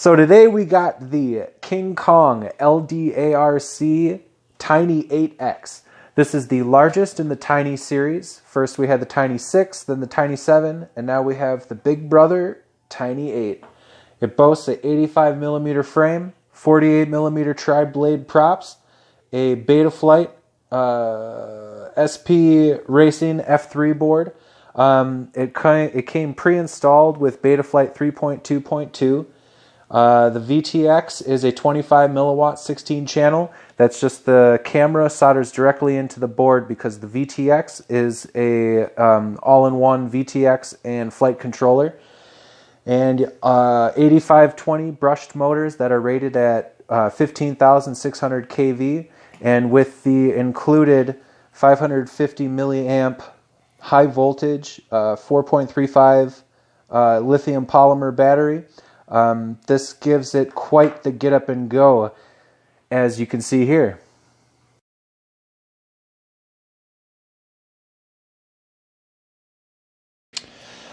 So today we got the KingKong LDARC Tiny8x. This is the largest in the Tiny series. First we had the Tiny6, then the Tiny7, and now we have the big brother, Tiny8. It boasts an 85mm frame, 48mm tri-blade props, a Betaflight SP Racing F3 board. It came pre-installed with Betaflight 3.2.2. The VTX is a 25 milliwatt 16 channel. That's just the camera solders directly into the board because the VTX is a all-in-one VTX and flight controller. And 8520 brushed motors that are rated at 15,600 kV, and with the included 550 milliamp high voltage 4.35 lithium polymer battery. This gives it quite the get up and go, as you can see here.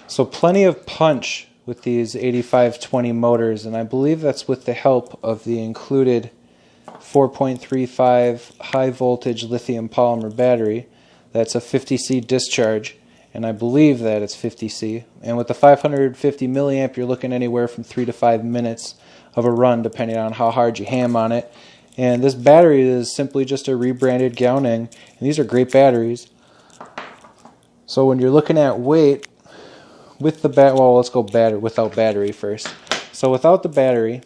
So plenty of punch with these 8520 motors, and I believe that's with the help of the included 4.35 high voltage lithium polymer battery. That's a 50C discharge, and I believe that it's 50C. And with the 550 milliamp, you're looking anywhere from 3 to 5 minutes of a run, depending on how hard you ham on it. And this battery is simply just a rebranded Gowning, and these are great batteries. So when you're looking at weight, with the well, let's go without battery first. So without the battery,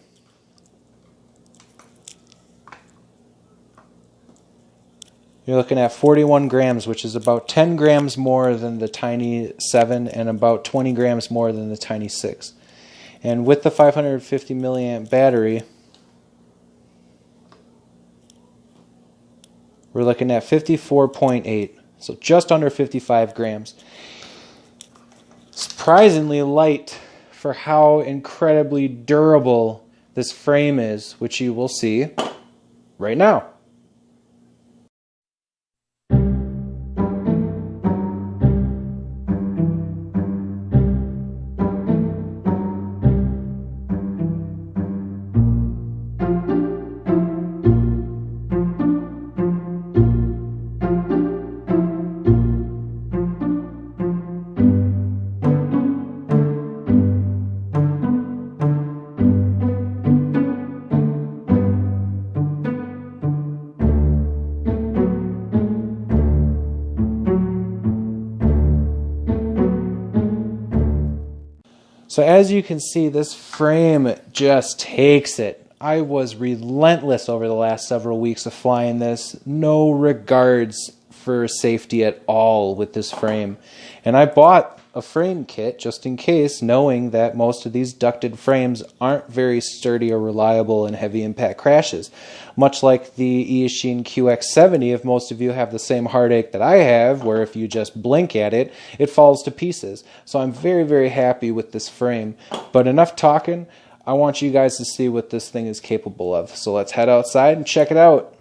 you're looking at 41 grams, which is about 10 grams more than the Tiny7 and about 20 grams more than the Tiny6. And with the 550 milliamp battery, we're looking at 54.8, so just under 55 grams. Surprisingly light for how incredibly durable this frame is, which you will see right now. So as you can see, this frame just takes it. I was relentless over the last several weeks of flying this. No regards for safety at all with this frame. And I bought a frame kit just in case, knowing that most of these ducted frames aren't very sturdy or reliable in heavy impact crashes. Much like the Eachine QX70, if most of you have the same heartache that I have, where if you just blink at it, it falls to pieces. So I'm very, very happy with this frame. But enough talking. I want you guys to see what this thing is capable of. So let's head outside and check it out.